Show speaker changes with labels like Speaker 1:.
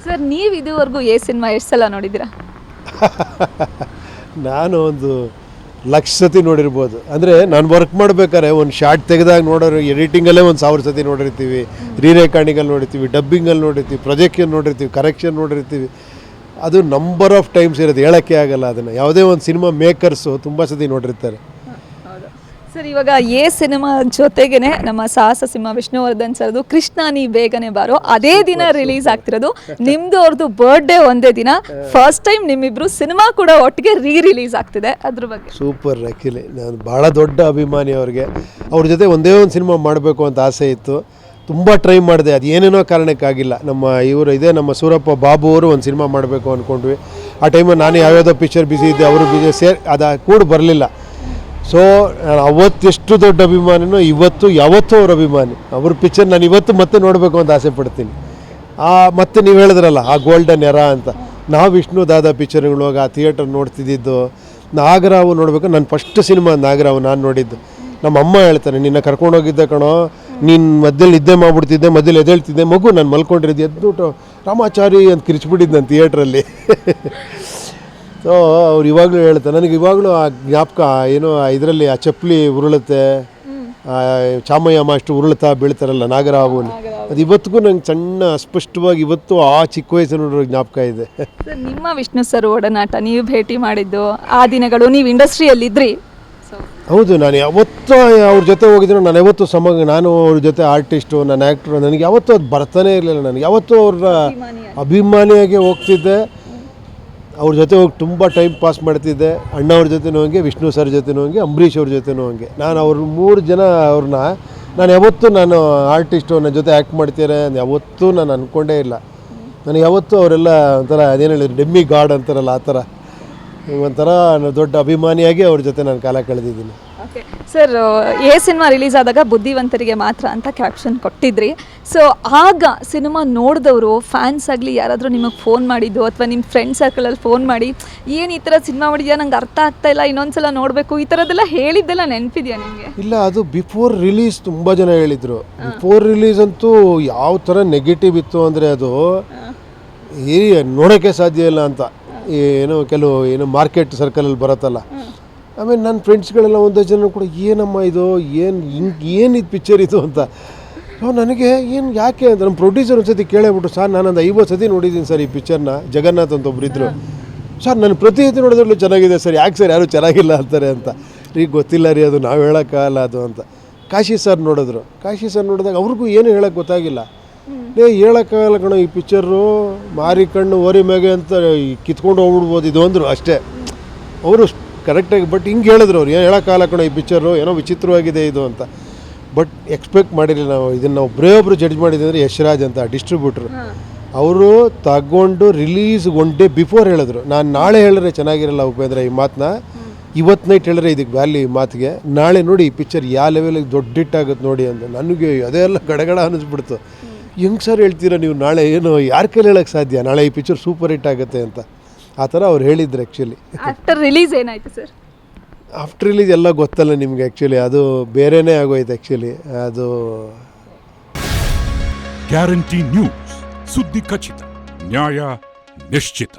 Speaker 1: Sir ನೀವು ಇದುವರೆಗೂ cinema ಎಷ್ಟು ಸಲ ನೋಡಿದ್ದೀರಾ?
Speaker 2: ನಾನು ಒಂದು ಲಕ್ಷ ಸತಿ ನೋಡಿರ್ಬೋದು. ಅಂದರೆ ನಾನು ವರ್ಕ್ ಮಾಡ್ಬೇಕಾದ್ರೆ ಒಂದು ಶಾರ್ಟ್ ತೆಗೆದಾಗ ನೋಡೋರು ಎಡಿಟಿಂಗಲ್ಲೇ 1000 ಸತಿ ನೋಡಿರ್ತೀವಿ, ರೀರೆಕಾರ್ಡಿಂಗಲ್ಲಿ ನೋಡಿರ್ತೀವಿ, ಡಬ್ಬಿಂಗಲ್ಲಿ ನೋಡಿರ್ತೀವಿ, ಪ್ರೊಜೆಕ್ಷನ್ ನೋಡಿರ್ತೀವಿ, ಕರೆಕ್ಷನ್ ನೋಡಿರ್ತೀವಿ. ಅದು ನಂಬರ್ ಆಫ್ ಟೈಮ್ಸ್ ಇರೋದು, ಹೇಳೋಕ್ಕೆ ಆಗಲ್ಲ. ಅದನ್ನು ಯಾವುದೇ ಒಂದು ಸಿನಿಮಾ ಮೇಕರ್ಸು ತುಂಬ ಸತಿ ನೋಡಿರ್ತಾರೆ.
Speaker 1: ಸರ್ ಇವಾಗ ಸಿನಿಮಾ ಜೊತೆಗೇನೆ ನಮ್ಮ ಸಾಹಸ ಸಿಂಹ ವಿಷ್ಣುವರ್ಧನ್ ಸರ್ದು ಕೃಷ್ಣ ನೀ ಬೇಗನೆ ಬಾರೋ ಅದೇ ದಿನ ರಿಲೀಸ್ ಆಗ್ತಿರೋದು. ನಿಮ್ದು ಅವ್ರದ್ದು ಬರ್ಡೇ ಒಂದೇ ದಿನ. ಫಸ್ಟ್ ಟೈಮ್ ನಿಮ್ಮಿಬ್ರು ಸಿನಿಮಾ ಕೂಡ ಒಟ್ಟಿಗೆ ರಿಲೀಸ್ ಆಗ್ತಿದೆ, ಅದ್ರ ಬಗ್ಗೆ.
Speaker 2: ಸೂಪರ್. ಆ್ಯಕ್ಚುಲಿ ನಾನು ಭಾಳ ದೊಡ್ಡ ಅಭಿಮಾನಿ ಅವ್ರಿಗೆ. ಅವ್ರ ಜೊತೆ ಒಂದೇ ಒಂದು ಸಿನಿಮಾ ಮಾಡಬೇಕು ಅಂತ ಆಸೆ ಇತ್ತು. ತುಂಬ ಟ್ರೈ ಮಾಡಿದೆ, ಅದು ಏನೇನೋ ಕಾರಣಕ್ಕಾಗಿಲ್ಲ. ನಮ್ಮ ಸೂರಪ್ಪ ಬಾಬು ಅವರು ಒಂದು ಸಿನಿಮಾ ಮಾಡಬೇಕು ಅಂದ್ಕೊಂಡ್ವಿ. ಆ ಟೈಮಲ್ಲಿ ನಾನು ಯಾವ್ಯಾವುದೋ ಪಿಕ್ಚರ್ ಬಿಸಿ ಇದ್ದೆ, ಅವರು ಬಿಸಿ ಅದು ಕೂಡ ಬರಲಿಲ್ಲ. ಸೊ ಅವತ್ತೆಷ್ಟು ದೊಡ್ಡ ಅಭಿಮಾನಿನೋ ಯಾವತ್ತೂ ಅವ್ರ ಅಭಿಮಾನಿ. ಅವ್ರ ಪಿಕ್ಚರ್ ನಾನು ಇವತ್ತು ಮತ್ತೆ ನೋಡಬೇಕು ಅಂತ ಆಸೆ ಪಡ್ತೀನಿ. ಮತ್ತೆ ನೀವು ಹೇಳಿದ್ರಲ್ಲ ಆ ಗೋಲ್ಡನ್ ಎರಾ ಅಂತ, ನಾವು ವಿಷ್ಣು ದಾದಾ ಪಿಕ್ಚರ್ಗಳಾಗ ಆ ಥಿಯೇಟರ್ ನೋಡ್ತಿದ್ದಿದ್ದು. ನಾಗರಾವು ನೋಡಬೇಕು, ನನ್ನ ಫಸ್ಟ್ ಸಿನಿಮಾ ನಾಗರಾವು ನಾನು ನೋಡಿದ್ದು. ನಮ್ಮ ಅಮ್ಮ ಹೇಳ್ತಾರೆ, ನಿನ್ನ ಕರ್ಕೊಂಡೋಗಿದ್ದೆ ಕಣೋ, ನೀನು ಮಧ್ಯದಲ್ಲಿ ನಿದ್ದೆ ಮಾಡ್ಬಿಡ್ತಿದ್ದೆ, ಮಧ್ಯದಲ್ಲಿ ಎದ್ದೇಳ್ತಿದ್ದೆ, ಮಗು ನಾನು ಮಲ್ಕೊಂಡಿದ್ದೆ, ಎದ್ದುಬಿಟ್ಟು ರಾಮಾಚಾರಿ ಅಂತ ಕಿರಿಚ್ಬಿಟ್ಟಿದ್ದು ನಾನು ಥಿಯೇಟ್ರಲ್ಲಿ. ಸೊ ಅವ್ರು ಇವಾಗಲೂ ಹೇಳ್ತಾರೆ, ನನಗೆ ಇವಾಗಲೂ ಆ ಜ್ಞಾಪಕ ಏನೋ ಇದರಲ್ಲಿ ಆ ಚಪ್ಪಲಿ ಉರುಳುತ್ತೆ, ಚಾಮಯ್ಯ ಅಷ್ಟು ಉರುಳ್ತಾ ಬೀಳ್ತಾರಲ್ಲ ನಾಗರಾವು, ಅದು ಇವತ್ತಿಗೂ ನಂಗೆ ಸಣ್ಣ ಅಸ್ಪಷ್ಟವಾಗಿ ಇವತ್ತು ಆ ಚಿಕ್ಕ ವಯಸ್ಸು ನೋಡೋ ಜ್ಞಾಪಕ ಇದೆ.
Speaker 1: ನಿಮ್ಮ ವಿಷ್ಣು ಸರ್ ಒಡನಾಟ, ನೀವು ಭೇಟಿ ಮಾಡಿದ್ದು ಆ ದಿನಗಳು, ನೀವು ಇಂಡಸ್ಟ್ರಿಯಲ್ಲಿದ್ರಿ.
Speaker 2: ಹೌದು, ನಾನು ಯಾವತ್ತೂ ಅವ್ರ ಜೊತೆ ಹೋಗಿದ್ರು. ನಾನು ಯಾವತ್ತೂ ನಾನು ಅವ್ರ ಜೊತೆ ಆರ್ಟಿಸ್ಟು, ನಾನು ಆ್ಯಕ್ಟ್ರು, ನನಗೆ ಯಾವತ್ತೂ ಅದು ಬರ್ತಾನೆ ಇರಲಿಲ್ಲ. ನನಗೆ ಯಾವತ್ತೂ ಅವ್ರ ಅಭಿಮಾನಿಯಾಗಿ ಹೋಗ್ತಿದ್ದೆ. ಅವ್ರ ಜೊತೆ ಹೋಗಿ ತುಂಬ ಟೈಮ್ ಪಾಸ್ ಮಾಡ್ತಿದ್ದೆ. ಅಣ್ಣವ್ರ ಜೊತೆನೂ ಹಂಗೆ, ವಿಷ್ಣು ಸರ್ ಜೊತೆನೂ ಹಂಗೆ, ಅಂಬರೀಷ್ ಅವ್ರ ಜೊತೆನೂ ಹಂಗೆ. ನಾನು ಅವ್ರ 3 ಜನ ಅವ್ರನ್ನ ನಾನು ಯಾವತ್ತೂ ಆರ್ಟಿಸ್ಟು ನನ್ನ ಜೊತೆ ಆ್ಯಕ್ಟ್ ಮಾಡ್ತಾರೆ ಯಾವತ್ತೂ ನಾನು ಅಂದ್ಕೊಂಡೇ ಇಲ್ಲ. ನನಗೆ ಯಾವತ್ತೂ ಅವರೆಲ್ಲ ಒಂಥರ ಅದೇನು ಹೇಳಿದ್ರು, ಡೆಮ್ಮಿ ಗಾಡ್ ಅಂತಾರಲ್ಲ, ಆ ಥರ ಒಂಥರ ದೊಡ್ಡ ಅಭಿಮಾನಿಯಾಗಿ ಅವ್ರ ಜೊತೆ ನಾನು ಕಾಲ ಕಳೆದಿದ್ದೀನಿ.
Speaker 1: ಓಕೆ ಸರ್, ಸಿನಿಮಾ ರಿಲೀಸ್ ಆದಾಗ ಬುದ್ಧಿವಂತರಿಗೆ ಮಾತ್ರ ಅಂತ ಕ್ಯಾಪ್ಷನ್ ಕೊಟ್ಟಿದ್ರಿ. ಸೊ ಆಗ ಸಿನಿಮಾ ನೋಡಿದವರು, ಫ್ಯಾನ್ಸ್ ಆಗಲಿ ಯಾರಾದರೂ ನಿಮಗೆ ಫೋನ್ ಮಾಡಿದ್ದು ಅಥವಾ ನಿಮ್ಮ ಫ್ರೆಂಡ್ ಸರ್ಕಲಲ್ಲಿ ಫೋನ್ ಮಾಡಿ ಏನು ಈ ಥರ ಸಿನಿಮಾ ಮಾಡಿದ್ಯಾ, ನಂಗೆ ಅರ್ಥ ಆಗ್ತಾ ಇಲ್ಲ, ಇನ್ನೊಂದ್ಸಲ ನೋಡಬೇಕು, ಈ ಥರದ್ದೆಲ್ಲ ಹೇಳಿದ್ದೆಲ್ಲ ನೆನಪಿದೆಯಾ ನಿಮಗೆ?
Speaker 2: ಇಲ್ಲ, ಅದು ಬಿಫೋರ್ ರಿಲೀಸ್ ತುಂಬ ಜನ ಹೇಳಿದರು. ಬಿಫೋರ್ ರಿಲೀಸ್ ಅಂತೂ ಯಾವ ಥರ ನೆಗೆಟಿವ್ ಇತ್ತು ಅಂದರೆ ಅದು ನೋಡೋಕ್ಕೆ ಸಾಧ್ಯ ಇಲ್ಲ ಅಂತ. ಕೆಲವು ಮಾರ್ಕೆಟ್ ಸರ್ಕಲಲ್ಲಿ ಬರುತ್ತಲ್ಲ. ಆಮೇಲೆ ನನ್ನ ಫ್ರೆಂಡ್ಸ್ಗಳೆಲ್ಲ ಒಂದಷ್ಟು ಜನ ಕೂಡ ಏನಮ್ಮ ಇದು, ಏನಿದು ಪಿಕ್ಚರ್ ಇದು ಅಂತ. ನನಗೆ ಯಾಕೆ ಅಂತ ನಮ್ಮ ಪ್ರೊಡ್ಯೂಸರ್ ಒಂದು ಸತಿ ಕೇಳೇಬಿಟ್ಟು, ಸರ್ ನಾನೊಂದು 50 ಸತಿ ನೋಡಿದ್ದೀನಿ ಸರ್ ಈ ಪಿಕ್ಚರ್ನ, ಜಗನ್ನಾಥ್ ಅಂತ ಒಬ್ಬರಿದ್ದರು. ಸರ್ ನಾನು ಪ್ರತಿ ಸತಿ ನೋಡಿದ್ರಲ್ಲೂ ಚೆನ್ನಾಗಿದೆ ಸರ್, ಯಾಕೆ ಸರ್ ಯಾರೂ ಚೆನ್ನಾಗಿಲ್ಲ ಅಂತಾರೆ ಅಂತ. ಗೊತ್ತಿಲ್ಲ ರೀ, ಅದು ನಾವು ಹೇಳೋಕ್ಕಾಗಲ್ಲ ಅದು ಅಂತ. ಕಾಶಿ ಸರ್ ನೋಡಿದಾಗ ಅವ್ರಿಗೂ ಏನು ಹೇಳೋಕ್ಕೆ ಗೊತ್ತಾಗಿಲ್ಲ. ಹೇಳೋಕ್ಕಾಗಲ್ಲ ಕಣೋ, ಈ ಪಿಕ್ಚರು ಮಾರಿ ಕಣ್ಣು ಓರಿ ಮ್ಯಾಗೆ ಅಂತ ಕಿತ್ಕೊಂಡು ಹೋಗ್ಬಿಡ್ಬೋದು ಇದು ಅಂದರು ಅಷ್ಟೇ ಅವರು ಕರೆಕ್ಟಾಗಿ. ಬಟ್ ಹಿಂಗೆ ಹೇಳಿದ್ರು ಅವ್ರು, ಏನು ಹೇಳೋಕ್ಕಾಗಲ್ಲ ಕಣೋ ಈ ಪಿಕ್ಚರು, ಏನೋ ವಿಚಿತ್ರವಾಗಿದೆ ಇದು ಅಂತ. ಬಟ್ ಎಕ್ಸ್ಪೆಕ್ಟ್ ಮಾಡಿರಲಿಲ್ಲ ನಾವು. ಇದನ್ನು ಒಬ್ಬರು ಜಡ್ಜ್ ಮಾಡಿದ್ದೆ ಅಂದರೆ ಯಶ್ರಾಜ್ ಅಂತ ಡಿಸ್ಟ್ರಿಬ್ಯೂಟ್ರು. ಅವರು ತಗೊಂಡು ರಿಲೀಸ್ 1 ಡೇ ಬಿಫೋರ್ ಹೇಳಿದ್ರು, ನಾನು ನಾಳೆ ಹೇಳಿದ್ರೆ ಚೆನ್ನಾಗಿರಲ್ಲ ಉಪೇಂದ್ರ ಈ ಮಾತನ್ನ, ಇವತ್ತು ನೈಟ್ ಹೇಳಿದ್ರೆ ಇದಕ್ಕೆ ವ್ಯಾಲ್ಯೂ ಈ ಮಾತಿಗೆ, ನಾಳೆ ನೋಡಿ ಈ ಪಿಕ್ಚರ್ ಯಾವ ಲೆವೆಲಿಗೆ ದೊಡ್ಡ ಹಿಟ್ಟಾಗುತ್ತೆ ನೋಡಿ ಅಂತ. ನನಗೆ ಅದೆಲ್ಲ ಗಡಗಡ ಅನ್ನಿಸ್ಬಿಡ್ತು. ಹೆಂಗೆ ಸರ್ ಹೇಳ್ತೀರಾ ನೀವು, ನಾಳೆ ಏನು ಯಾರ ಕೈಲಿ ಹೇಳೋಕ್ಕೆ ಸಾಧ್ಯ, ನಾಳೆ ಈ ಪಿಕ್ಚರ್ ಸೂಪರ್ ಹಿಟ್ ಆಗುತ್ತೆ ಅಂತ. ಆ ಥರ ಅವ್ರು ಹೇಳಿದ್ರು. ಆ್ಯಕ್ಚುಲಿ
Speaker 1: ಆಫ್ಟರ್ ರಿಲೀಸ್ ಏನಾಯಿತು ಸರ್?
Speaker 2: ಆಫ್ಟರ್ ರಿಲೀಸ್ ಎಲ್ಲ ಗೊತ್ತಲ್ಲ ನಿಮಗೆ. ಆ್ಯಕ್ಚುಲಿ ಅದು ಬೇರೆಯೇ ಆಗೋಯ್ತು. ಆ್ಯಕ್ಚುಲಿ ಅದು
Speaker 3: ಗ್ಯಾರಂಟಿ ನ್ಯೂಸ್, ಸುದ್ದಿ ಖಚಿತ, ನ್ಯಾಯ ನಿಶ್ಚಿತ.